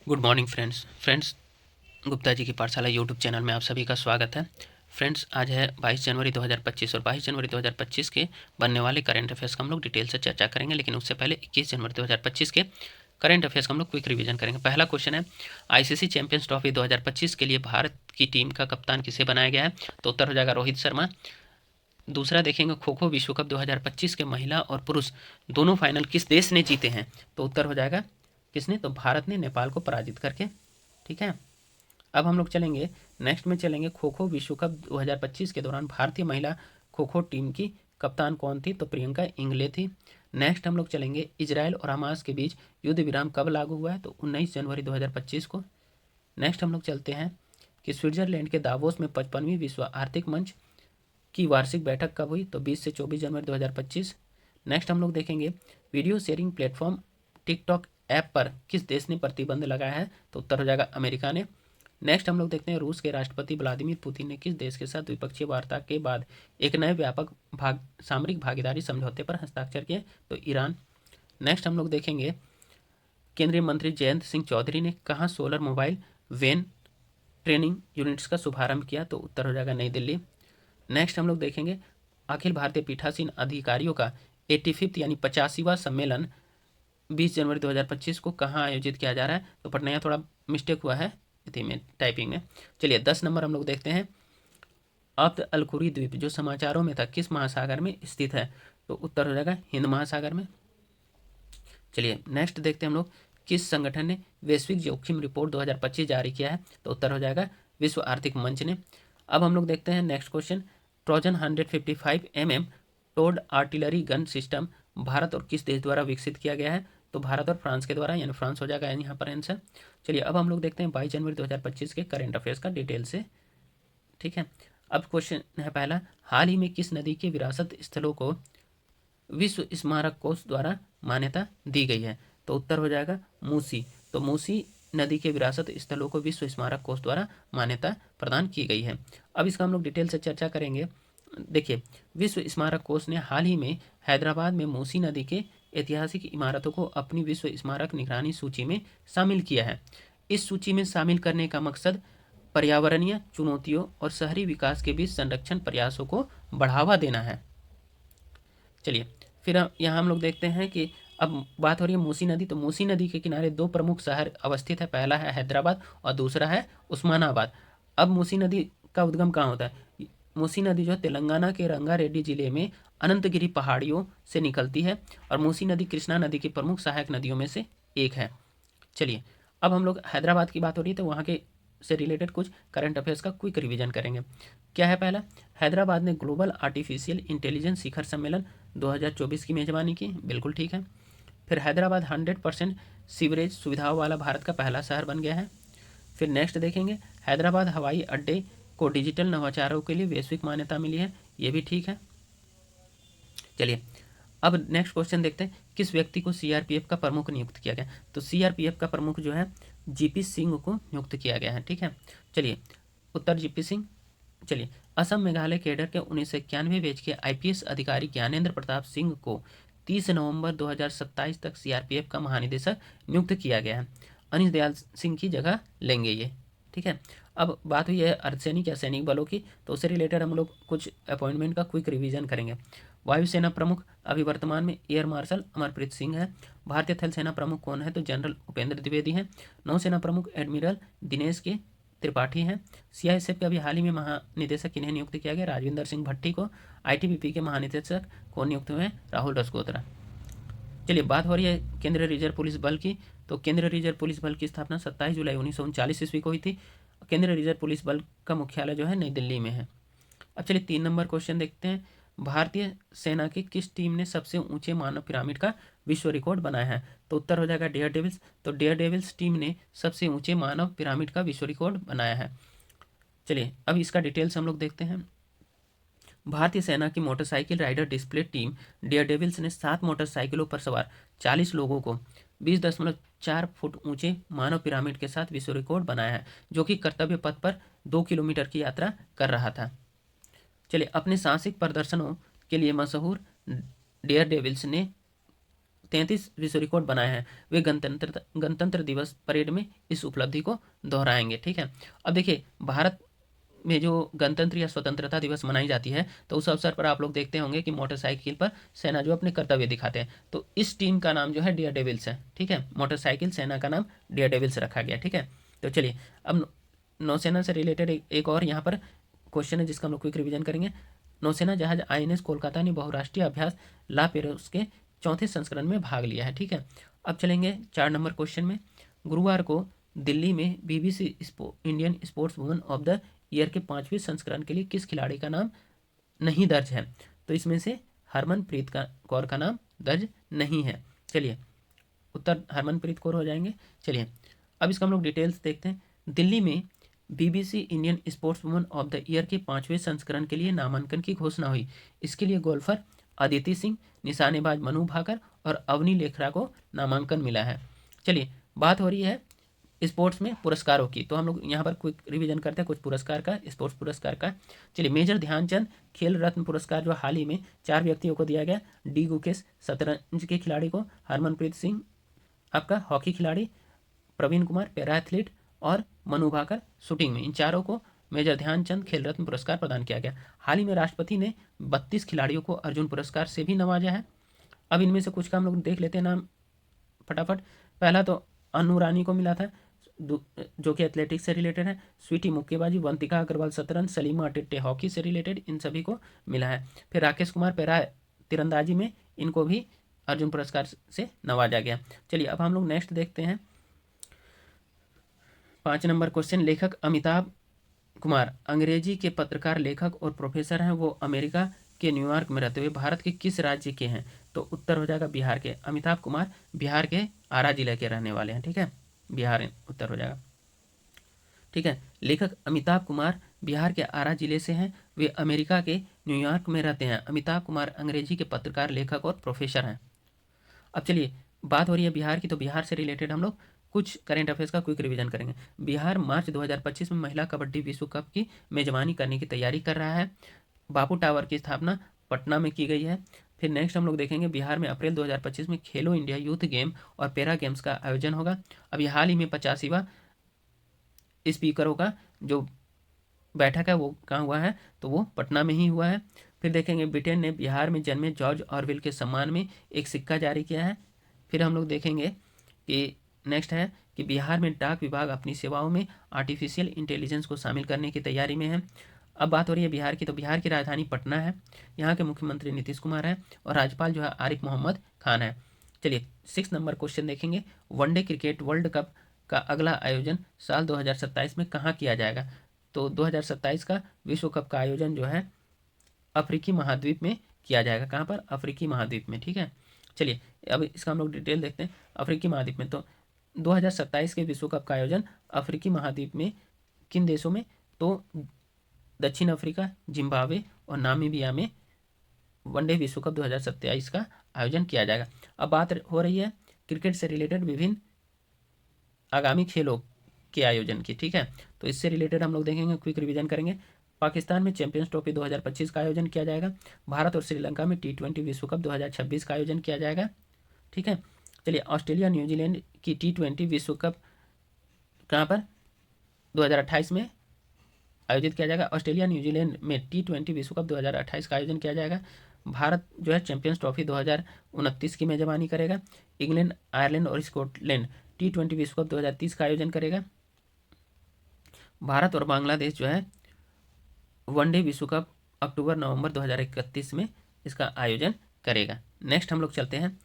Good morning friends Gupta ji की पाठशाला YouTube channel में आप सभी का स्वागत है। फ्रेंड्स आज है 22 जनवरी 2025 और 22 जनवरी 2025 के बनने वाले करंट अफेयर्स का हम लोग डिटेल से चर्चा करेंगे, लेकिन उससे पहले 21 जनवरी 2025 के करंट अफेयर्स का हम लोग क्विक रिवीजन करेंगे। पहला क्वेश्चन है, आईसीसी चैंपियंस ट्रॉफी 2025 के लिए भारत की टीम का कप्तान किसे बनाया गया है? तो उत्तर हो जाएगा रोहित शर्मा। दूसरा देखेंगे, खो खो विश्व कप 2025 के महिला और पुरुष दोनों फाइनल किस देश ने जीते हैं? तो उत्तर हो जाएगा किसने? तो भारत ने नेपाल को पराजित करके। ठीक है, अब हम लोग चलेंगे नेक्स्ट में चलेंगे, खो खो विश्व कप 2025 के दौरान भारतीय महिला खो खो टीम की कप्तान कौन थी? तो प्रियंका इंगले थी। नेक्स्ट हम लोग चलेंगे, इजराइल और हमास के बीच युद्ध विराम कब लागू हुआ है? तो 19 जनवरी 2025 को। नेक्स्ट हम लोग चलते हैं कि स्विट्जरलैंड के दावोस में 55वीं विश्व आर्थिक मंच की वार्षिक बैठक कब हुई? तो 20 से 24 जनवरी 2025। नेक्स्ट हम लोग देखेंगे, video sharing platform TikTok app पर किस देश ने प्रतिबंध लगाया है? तो उत्तर हो जाएगा अमेरिका ने। नेक्स्ट हम लोग देखते हैं, रूस के राष्ट्रपति व्लादिमीर पुतिन ने किस देश के साथ द्विपक्षीय वार्ता के बाद एक नए व्यापक सामरिक भागीदारी समझौते पर हस्ताक्षर किए? तो ईरान। नेक्स्ट हम लोग देखेंगे, केंद्रीय मंत्री जयंत सिंह चौधरी ने कहाँ solar mobile van training units का शुभारंभ किया? तो उत्तर हो जाएगा नई दिल्ली। नेक्स्ट हम लोग देखेंगे, अखिल भारतीय पीठासीन अधिकारियों का 85th यानी 85वां सम्मेलन 20 जनवरी 2025 को कहाँ आयोजित किया जा रहा है? तो पटना, यहाँ थोड़ा मिस्टेक हुआ है में टाइपिंग में। चलिए 10 नंबर हम लोग देखते हैं, अब्द अल खुरी द्वीप जो समाचारों में था किस महासागर में स्थित है? तो उत्तर हो जाएगा हिंद महासागर में। चलिए नेक्स्ट देखते हैं हम लोग, किस संगठन ने वैश्विक जोखिम रिपोर्ट 2025 जारी किया है? तो उत्तर हो जाएगा विश्व आर्थिक मंच ने। अब हम लोग देखते हैं next question, Trojan 155 mm towed artillery gun system Bharat और किस देश द्वारा विकसित किया गया है? तो भारत और फ्रांस के द्वारा, यानी फ्रांस हो जाएगा यहाँ पर आंसर। चलिए अब हम लोग देखते हैं 22 जनवरी 2025 के करंट अफेयर्स का डिटेल से। ठीक है, अब क्वेश्चन है पहला, हाल ही में किस नदी के विरासत स्थलों को विश्व स्मारक कोष द्वारा मान्यता दी गई है? तो उत्तर हो जाएगा मूसी। तो मूसी नदी के विरासत स्थलों को विश्व स्मारक कोष द्वारा मान्यता प्रदान की गई है। अब इसका हम लोग डिटेल से चर्चा करेंगे। देखिए, विश्व स्मारक कोष ने हाल ही में हैदराबाद में मूसी नदी के ऐतिहासिक इमारतों को अपनी विश्व स्मारक निगरानी सूची में शामिल किया है। इस सूची में शामिल करने का मकसद पर्यावरणीय चुनौतियों और शहरी विकास के बीच संरक्षण प्रयासों को बढ़ावा देना है। चलिए फिर यहाँ हम लोग देखते हैं कि अब बात हो रही है मूसी नदी। तो मूसी नदी के किनारे दो प्रमुख शहर अवस्थित है, पहला है हैदराबाद और दूसरा है उस्मानाबाद। अब मूसी नदी का उद्गम कहाँ होता है? मूसी नदी जो है तेलंगाना के रंगारेड्डी जिले में अनंतगिरी पहाड़ियों से निकलती है और मूसी नदी कृष्णा नदी की प्रमुख सहायक नदियों में से एक है। चलिए अब हम लोग हैदराबाद की बात हो रही है तो वहाँ के से रिलेटेड कुछ करंट अफेयर्स का क्विक रिवीजन करेंगे। क्या है पहला, हैदराबाद ने ग्लोबल आर्टिफिशियल इंटेलिजेंस शिखर सम्मेलन 2024 की मेजबानी की, बिल्कुल ठीक है। फिर हैदराबाद 100% सीवरेज सुविधाओं वाला भारत का पहला शहर बन गया है। फिर नेक्स्ट देखेंगे, हैदराबाद हवाई अड्डे को डिजिटल नवाचारों के लिए वैश्विक मान्यता मिली है, ये भी ठीक है। चलिए अब नेक्स्ट क्वेश्चन देखते हैं, किस व्यक्ति को सीआरपीएफ का प्रमुख नियुक्त किया गया? तो सीआरपीएफ का प्रमुख जो है जीपी सिंह को नियुक्त किया गया है। ठीक है, चलिए उत्तर जीपी सिंह। चलिए, असम मेघालय कैडर के 1991 बैच के आईपीएस अधिकारी ज्ञानेंद्र प्रताप सिंह को 30 नवंबर 2027 तक सीआरपीएफ का महानिदेशक नियुक्त किया गया है। अनिल दयाल सिंह की जगह लेंगे ये। ठीक है, अब बात हुई है अर्धसैनिक या सैनिक बलों की, तो उससे रिलेटेड हम लोग कुछ अपॉइंटमेंट का क्विक रिवीजन करेंगे। वायुसेना प्रमुख अभी वर्तमान में एयर मार्शल अमरप्रीत सिंह है। भारतीय थल सेना प्रमुख कौन है? तो जनरल उपेंद्र द्विवेदी हैं। नौसेना प्रमुख एडमिरल दिनेश के त्रिपाठी हैं। सीआईएसएफ के अभी हाल ही में महानिदेशक किन्हें नियुक्त किया गया? राजविंदर सिंह भट्टी को। आईटीबीपी के महानिदेशक कौन नियुक्त हुए हैं? राहुल रसगोत्रा। चलिए बात हो रही है केंद्रीय रिजर्व पुलिस बल की। तो केंद्रीय रिजर्व पुलिस बल की स्थापना 27 जुलाई 1939 ईस्वी को हुई थी। केंद्रीय रिजर्व पुलिस बल का मुख्यालय जो है नई दिल्ली में है। अब चलिए 3 नंबर क्वेश्चन देखते हैं, भारतीय सेना की किस टीम ने सबसे ऊंचे मानव पिरामिड का विश्व रिकॉर्ड बनाया है? तो उत्तर हो जाएगा डेयर डेविल्स। तो डेयर डेविल्स टीम ने सबसे ऊंचे मानव पिरामिड का विश्व रिकॉर्ड बनाया है। चलिए अब इसका डिटेल्स हम लोग देखते हैं। भारतीय सेना की motorcycle rider display team Daredevils ने 7 मोटरसाइकिलों पर सवार 40 लोगों को 20.4 फुट ऊंचे मानव पिरामिड के साथ विश्व रिकॉर्ड बनाया है, जो कि कर्तव्य पथ पर 2 किलोमीटर की यात्रा कर रहा था। चलिए, अपने साहसिक प्रदर्शनों के लिए मशहूर डेयर डेविल्स ने 33 विश्व रिकॉर्ड बनाए हैं, वे गणतंत्र दिवस परेड में इस उपलब्धि को दोहराएंगे। ठीक है, अब देखिए भारत में जो गणतंत्र या स्वतंत्रता दिवस मनाई जाती है, तो उस अवसर पर आप लोग देखते होंगे कि मोटरसाइकिल पर सेना जो अपने कर्तव्य दिखाते हैं, तो इस टीम का नाम जो है डियर डेविल्स है। ठीक है, मोटरसाइकिल सेना का नाम डियर डेविल्स रखा गया। ठीक है, तो चलिए अब नौसेना से रिलेटेड एक और यहाँ पर क्वेश्चन है जिसका हम लोग क्विक रिवीजन करेंगे। नौसेना जहाज INS कोलकाता ने बहुराष्ट्रीय अभ्यास ला पेरोस के 4थे संस्करण में भाग लिया है। ठीक है, अब चलेंगे 4 नंबर क्वेश्चन में। गुरुवार को दिल्ली में BBC Indian sports woman of the year के 5वें संस्करण के लिए किस खिलाड़ी का नाम नहीं दर्ज है? तो इसमें से हरमनप्रीत कौर का नाम दर्ज नहीं है। चलिए उत्तर हरमनप्रीत कौर हो जाएंगे। चलिए अब इसका हम लोग डिटेल्स देखते हैं। दिल्ली में BBC Indian sports woman of the year के 5वें संस्करण के लिए नामांकन की घोषणा हुई। इसके लिए गोल्फर अदिति सिंह, निशानेबाज मनु भाकर और अवनी लेखरा को नामांकन मिला है। चलिए बात हो रही है स्पोर्ट्स में पुरस्कारों की, तो हम लोग यहाँ पर क्विक रिवीजन करते हैं कुछ पुरस्कार का, स्पोर्ट्स पुरस्कार का। चलिए मेजर ध्यानचंद खेल रत्न पुरस्कार जो हाल ही में 4 व्यक्तियों को दिया गया। डी गुकेश शतरंज के खिलाड़ी को, हरमनप्रीत सिंह आपका हॉकी खिलाड़ी, प्रवीण कुमार पैरा एथलीट और मनु भाकर शूटिंग में, इन चारों को मेजर ध्यानचंद खेल रत्न पुरस्कार प्रदान किया गया। हाल ही में राष्ट्रपति ने 32 खिलाड़ियों को अर्जुन पुरस्कार से भी नवाजा है। अब इनमें से कुछ का हम लोग देख लेते हैं नाम फटाफट। पहला तो अनु रानी को मिला था जो कि एथलेटिक्स से रिलेटेड है। स्वीटी मुक्केबाजी, वंतिका अग्रवाल शतरंज, सलीमा टिट्टे हॉकी से रिलेटेड, इन सभी को मिला है। फिर राकेश कुमार पैरा तीरंदाजी में, इनको भी अर्जुन पुरस्कार से नवाजा गया। चलिए अब हम लोग नेक्स्ट देखते हैं 5 नंबर क्वेश्चन। लेखक अमिताभ कुमार अंग्रेजी के पत्रकार, लेखक और प्रोफेसर हैं। वो अमेरिका के न्यूयॉर्क में रहते हुए भारत के किस राज्य के हैं? तो उत्तर हो जाएगा बिहार के। अमिताभ कुमार बिहार के आरा जिले के रहने वाले हैं। ठीक है, बिहार उत्तर हो जाएगा। ठीक है, लेखक अमिताभ कुमार बिहार के आरा जिले से हैं। वे अमेरिका के न्यूयॉर्क में रहते हैं। अमिताभ कुमार अंग्रेजी के पत्रकार, लेखक और प्रोफेसर हैं। अब चलिए बात हो रही है बिहार की, तो बिहार से रिलेटेड हम लोग कुछ करेंट अफेयर्स का क्विक रिवीजन करेंगे। बिहार मार्च 2025 में महिला कबड्डी विश्व कप की मेजबानी करने की तैयारी कर रहा है। बापू टावर की स्थापना पटना में की गई है। फिर नेक्स्ट हम लोग देखेंगे बिहार में अप्रैल 2025 में खेलो इंडिया यूथ गेम और पैरा गेम्स का आयोजन होगा। अभी हाल ही में 85वां स्पीकरों का जो बैठक है वो कहाँ हुआ है? तो वो पटना में ही हुआ है। फिर देखेंगे ब्रिटेन ने बिहार में जन्मे जॉर्ज ऑरवेल के सम्मान में एक सिक्का जारी किया है। फिर हम लोग देखेंगे कि नेक्स्ट है कि बिहार में डाक विभाग अपनी सेवाओं में आर्टिफिशियल इंटेलिजेंस को शामिल करने की तैयारी में है। अब बात हो रही है बिहार की, तो बिहार की राजधानी पटना है। यहाँ के मुख्यमंत्री नीतीश कुमार है और राज्यपाल जो है आरिफ मोहम्मद खान है। चलिए 6 नंबर क्वेश्चन देखेंगे। वनडे क्रिकेट वर्ल्ड कप का अगला आयोजन साल 2027 में कहाँ किया जाएगा? तो 2027 का विश्व कप का आयोजन जो है अफ्रीकी महाद्वीप में किया जाएगा। कहाँ पर? अफ्रीकी महाद्वीप में। ठीक है, चलिए अब इसका हम लोग डिटेल देखते हैं। अफ्रीकी महाद्वीप में तो 2027 के विश्व कप का आयोजन अफ्रीकी महाद्वीप में किन देशों में? तो दक्षिण अफ्रीका, जिम्बाब्वे और नामीबिया में वनडे विश्व कप 2027 का आयोजन किया जाएगा। अब बात हो रही है क्रिकेट से रिलेटेड विभिन्न आगामी खेलों के आयोजन की। ठीक है, तो इससे रिलेटेड हम लोग देखेंगे, क्विक रिवीजन करेंगे। पाकिस्तान में चैंपियंस ट्रॉफी 2025 का आयोजन किया जाएगा। भारत और श्रीलंका में T20 विश्व कप 2026 का आयोजन किया जाएगा। ठीक है, चलिए ऑस्ट्रेलिया न्यूजीलैंड की T20 विश्व कप कहाँ पर? 2028 में आयोजित किया जाएगा। ऑस्ट्रेलिया न्यूजीलैंड में T20 विश्व कप 2028 का आयोजन किया जाएगा। भारत जो है चैंपियंस ट्रॉफी 2029 की मेजबानी करेगा। इंग्लैंड, आयरलैंड और स्कॉटलैंड T20 विश्व कप 2030 का आयोजन करेगा। भारत और बांग्लादेश जो है वनडे विश्व कप अक्टूबर-नवंबर 2031 में इसका आयोजन करेगा। नेक्स्ट हम लोग चलते हैं।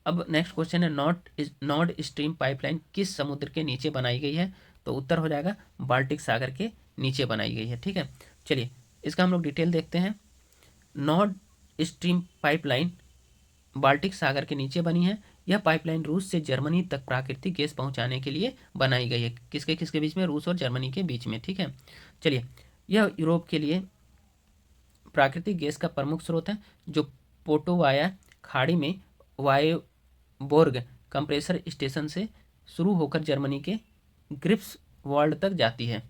अब नेक्स्ट क्वेश्चन है नॉर्ड स्ट्रीम पाइपलाइन किस समुद्र के नीचे बनाई गई है? तो उत्तर हो जाएगा बाल्टिक सागर के नीचे बनाई गई है। ठीक है, चलिए इसका हम लोग डिटेल देखते हैं। नॉर्ड स्ट्रीम पाइपलाइन बाल्टिक सागर के नीचे बनी है। यह पाइपलाइन रूस से जर्मनी तक प्राकृतिक गैस पहुंचाने के लिए बनाई गई है। किसके किसके बीच में? रूस और जर्मनी के बीच में। ठीक है, चलिए यह यूरोप के लिए प्राकृतिक गैस का प्रमुख स्रोत है जो पोटोवाया खाड़ी में वायोबोर्ग कंप्रेसर स्टेशन से शुरू होकर जर्मनी के ग्रिफ्सवाल्ड तक जाती है।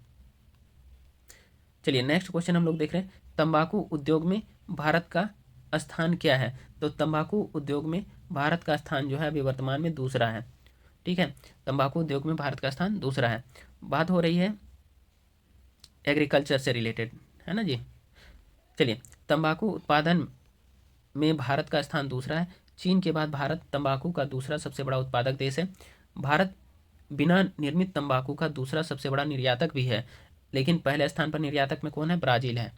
चलिए नेक्स्ट क्वेश्चन हम लोग देख रहे हैं। तंबाकू उद्योग में भारत का स्थान क्या है? तो तंबाकू उद्योग में भारत का स्थान जो है अभी वर्तमान में दूसरा है। ठीक है, तंबाकू उद्योग में भारत का स्थान दूसरा है। बात हो रही है एग्रीकल्चर से रिलेटेड, है ना जी। चलिए, तंबाकू उत्पादन में भारत का स्थान दूसरा है। चीन के बाद भारत तंबाकू का दूसरा सबसे बड़ा उत्पादक देश है। भारत बिना निर्मित तंबाकू का दूसरा सबसे बड़ा निर्यातक भी है, लेकिन पहले स्थान पर निर्यातक में कौन है? ब्राज़ील है।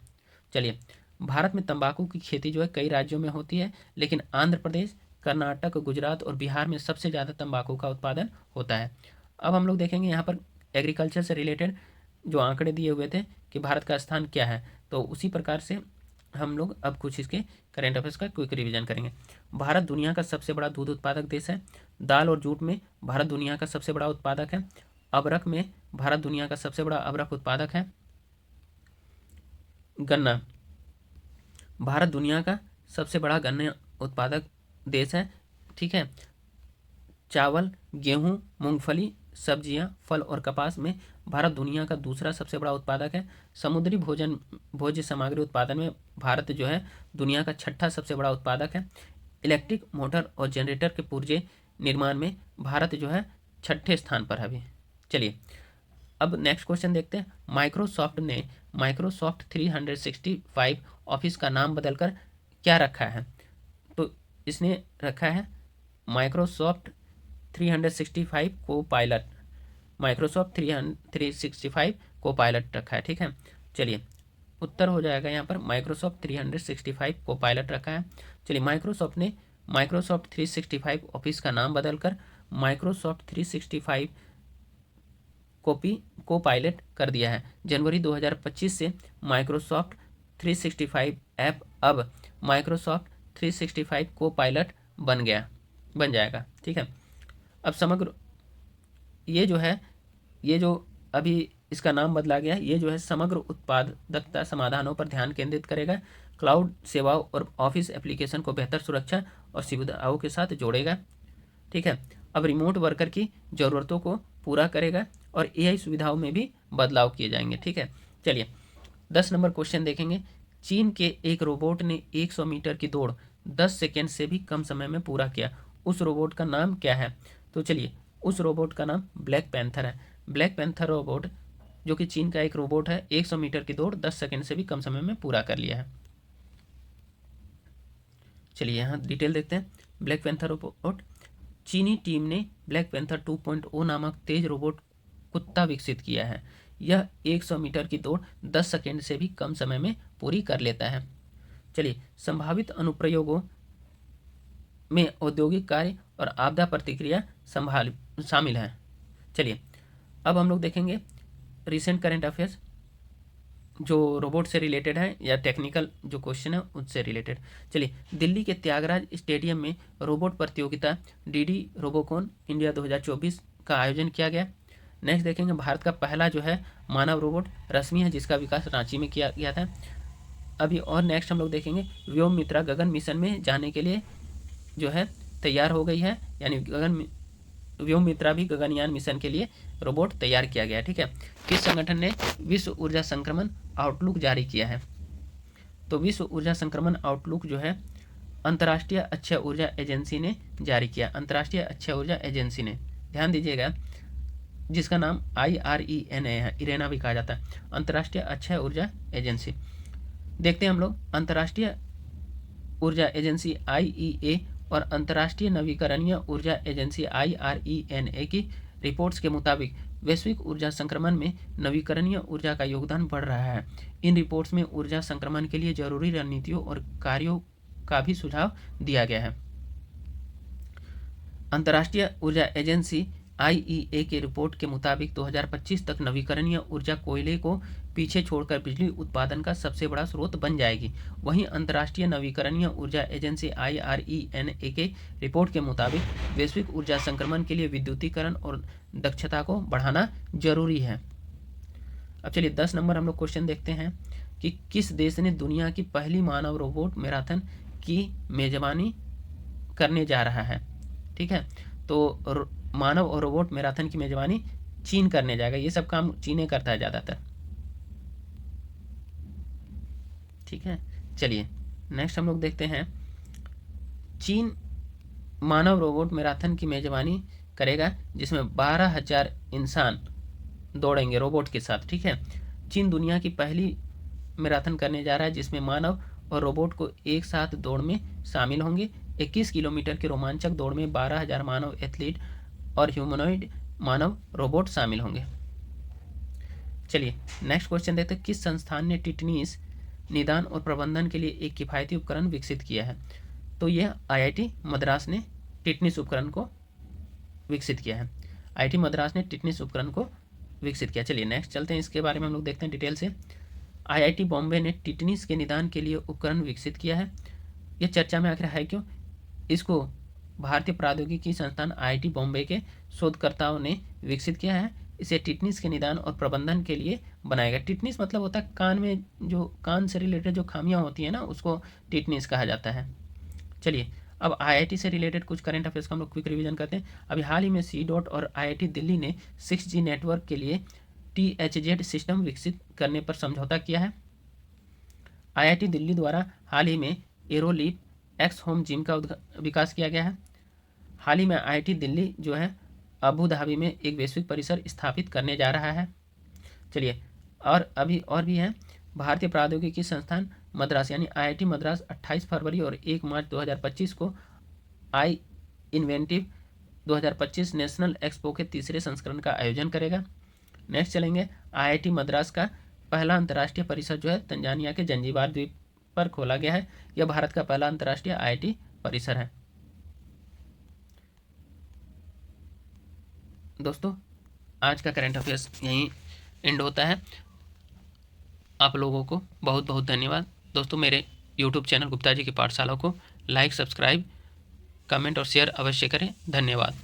चलिए, भारत में तंबाकू की खेती जो है कई राज्यों में होती है, लेकिन आंध्र प्रदेश, कर्नाटक, गुजरात और बिहार में सबसे ज़्यादा तंबाकू का उत्पादन होता है। अब हम लोग देखेंगे यहाँ पर एग्रीकल्चर से रिलेटेड जो आंकड़े दिए हुए थे कि भारत का स्थान क्या है, तो उसी प्रकार से हम लोग अब कुछ इसके करेंट अफेयर्स का क्विक रिवीजन करेंगे। भारत दुनिया का सबसे बड़ा दूध उत्पादक देश है। दाल और जूट में भारत दुनिया का सबसे बड़ा उत्पादक है। अबरख में भारत दुनिया का सबसे बड़ा अबरख उत्पादक है। गन्ना, भारत दुनिया का सबसे बड़ा गन्ना उत्पादक देश है। ठीक है, चावल, गेहूं, मूंगफली, सब्जियां, फल और कपास में भारत दुनिया का दूसरा सबसे बड़ा उत्पादक है। समुद्री भोज्य सामग्री उत्पादन में भारत जो है दुनिया का छठा सबसे बड़ा उत्पादक है। इलेक्ट्रिक मोटर और जनरेटर के पुर्जे निर्माण में भारत जो है छठे स्थान पर है अभी। चलिए, अब नेक्स्ट क्वेश्चन देखते हैं। माइक्रोसॉफ्ट ने माइक्रोसॉफ्ट 365 ऑफिस का नाम बदलकर क्या रखा है? तो इसने रखा है माइक्रोसॉफ्ट 365 को पायलट। माइक्रोसॉफ्ट 365 को पायलट रखा है। ठीक है, चलिए उत्तर हो जाएगा यहाँ पर माइक्रोसॉफ्ट 365 को पायलट रखा है। चलिए, माइक्रोसॉफ्ट ने माइक्रोसॉफ्ट 365 ऑफिस का नाम बदलकर माइक्रोसॉफ्ट 365 को पायलट कर दिया है। जनवरी 2025 से माइक्रोसॉफ्ट 365 ऐप अब माइक्रोसॉफ्ट 365 को पायलट बन जाएगा। ठीक है, अब समग्र ये जो अभी इसका नाम बदला गया है, ये जो है समग्र उत्पादकता समाधानों पर ध्यान केंद्रित करेगा, क्लाउड सेवाओं और ऑफिस एप्लीकेशन को बेहतर सुरक्षा और सुविधाओं के साथ जोड़ेगा। ठीक है, अब रिमोट वर्कर की ज़रूरतों को पूरा करेगा और एआई सुविधाओं में भी बदलाव किए जाएंगे। ठीक है, चलिए 10 नंबर क्वेश्चन देखेंगे। चीन के एक रोबोट ने 100 मीटर की दौड़ 10 सेकेंड से भी कम समय में पूरा किया। उस रोबोट का नाम क्या है? तो चलिए, उस रोबोट का नाम ब्लैक पैंथर है। ब्लैक पैंथर रोबोट जो कि चीन का एक रोबोट है, 100 मीटर की दौड़ 10 सेकेंड से भी कम समय में पूरा कर लिया है। चलिए यहाँ डिटेल देखते हैं। ब्लैक पैंथर रोबोट, चीनी टीम ने ब्लैक पैंथर 2.0 नामक तेज रोबोट कुत्ता विकसित किया है। यह 100 मीटर की दौड़ 10 सेकेंड से भी कम समय में पूरी कर लेता है। चलिए, संभावित अनुप्रयोगों में औद्योगिक कार्य और आपदा प्रतिक्रिया शामिल है। चलिए, अब हम लोग देखेंगे रिसेंट करंट अफेयर्स जो रोबोट से रिलेटेड है या टेक्निकल जो क्वेश्चन है उससे रिलेटेड। चलिए, दिल्ली के त्यागराज स्टेडियम में रोबोट प्रतियोगिता डीडी रोबोकॉन इंडिया 2024 का आयोजन किया गया। नेक्स्ट देखेंगे, भारत का पहला जो है मानव रोबोट रश्मि है, जिसका विकास रांची में किया गया था अभी। और नेक्स्ट हम लोग देखेंगे व्योम मित्रा गगन मिशन में जाने के लिए जो है तैयार हो गई है, यानी व्योम मित्रा भी गगनयान मिशन के लिए रोबोट तैयार किया गया। ठीक है, किस संगठन ने विश्व ऊर्जा संक्रमण आउटलुक जारी किया है? तो विश्व ऊर्जा संक्रमण आउटलुक जो है अंतर्राष्ट्रीय अक्षय ऊर्जा एजेंसी ने जारी किया। अंतर्राष्ट्रीय अक्षय ऊर्जा एजेंसी ने, ध्यान दीजिएगा, जिसका नाम IRENA है, इरेना भी कहा जाता है, अंतर्राष्ट्रीय अक्षय ऊर्जा एजेंसी। देखते हैं हम लोग अंतर्राष्ट्रीय ऊर्जा एजेंसी IEA और अंतर्राष्ट्रीय नवीकरणीय ऊर्जा एजेंसी IRENA की रिपोर्ट्स के मुताबिक वैश्विक ऊर्जा संक्रमण में नवीकरणीय ऊर्जा का योगदान बढ़ रहा है। इन रिपोर्ट्स में ऊर्जा संक्रमण के लिए जरूरी रणनीतियों और कार्यों का भी सुझाव दिया गया है। अंतर्राष्ट्रीय ऊर्जा एजेंसी IEA की रिपोर्ट के मुताबिक 2025 तक नवीकरणीय ऊर्जा कोयले को पीछे छोड़कर बिजली उत्पादन का सबसे बड़ा स्रोत बन जाएगी। वहीं अंतर्राष्ट्रीय नवीकरणीय ऊर्जा एजेंसी IRENA के रिपोर्ट के मुताबिक वैश्विक ऊर्जा संक्रमण के लिए विद्युतीकरण और दक्षता को बढ़ाना जरूरी है। अब चलिए 10 नंबर हम लोग क्वेश्चन देखते हैं कि किस देश ने दुनिया की पहली मानव रोबोट मैराथन की मेजबानी करने जा रहा है? ठीक है, तो मानव और रोबोट मैराथन की मेजबानी चीन करने जाएगा। ये सब काम चीन करता है ज़्यादातर। ठीक है, चलिए नेक्स्ट हम लोग देखते हैं, चीन मानव रोबोट मैराथन की मेजबानी करेगा जिसमें 12,000 इंसान दौड़ेंगे रोबोट के साथ। ठीक है, चीन दुनिया की पहली मैराथन करने जा रहा है जिसमें मानव और रोबोट को एक साथ दौड़ में शामिल होंगे। 21 किलोमीटर की रोमांचक दौड़ में 12,000 मानव एथलीट और ह्यूमनॉइड मानव रोबोट शामिल होंगे। चलिए नेक्स्ट क्वेश्चन देखते हैं, किस संस्थान ने टिटनीस निदान और प्रबंधन के लिए एक किफ़ायती उपकरण विकसित किया है? तो यह आईआईटी मद्रास ने टिटनीस उपकरण को विकसित किया है। आईआईटी मद्रास ने टिटनीस उपकरण को विकसित किया। चलिए नेक्स्ट चलते हैं, इसके बारे में हम लोग देखते हैं डिटेल से। आईआईटी बॉम्बे ने टिटनीस के निदान के लिए उपकरण विकसित किया है। यह चर्चा में आखिर है क्यों? इसको भारतीय प्रौद्योगिकी संस्थान आईआईटी बॉम्बे के शोधकर्ताओं ने विकसित किया है। इसे टिटनीस के निदान और प्रबंधन के लिए बनाया गया। टिटनीस मतलब होता है कान में, जो कान से रिलेटेड जो खामियां होती हैं ना, उसको टिटनीस कहा जाता है। चलिए अब आईआईटी से रिलेटेड कुछ करंट अफेयर्स का हम लोग क्विक रिवीजन करते हैं। अभी हाल ही में सी डॉट और आईआईटी दिल्ली ने 6G नेटवर्क के लिए THZ सिस्टम विकसित करने पर समझौता किया है। आईआईटी दिल्ली द्वारा हाल ही में एरोलीप एक्स होम जिम का विकास किया गया है। हाल ही में आईआईटी दिल्ली जो है अबू धाबी में एक वैश्विक परिसर स्थापित करने जा रहा है। चलिए और भी हैं, भारतीय प्रौद्योगिकी संस्थान मद्रास यानी आईआईटी मद्रास 28 फरवरी और 1 मार्च 2025 को आई इन्वेंटिव 2025 नेशनल एक्सपो के तीसरे संस्करण का आयोजन करेगा। नेक्स्ट चलेंगे, आईआईटी मद्रास का पहला अंतर्राष्ट्रीय परिसर जो है तंजानिया के जंजीबार द्वीप पर खोला गया है। यह भारत का पहला अंतर्राष्ट्रीय आईआईटी परिसर है। दोस्तों आज का करंट अफेयर्स यहीं एंड होता है। आप लोगों को बहुत बहुत धन्यवाद। दोस्तों मेरे YouTube चैनल गुप्ता जी की पाठशाला को लाइक, सब्सक्राइब, कमेंट और शेयर अवश्य करें। धन्यवाद।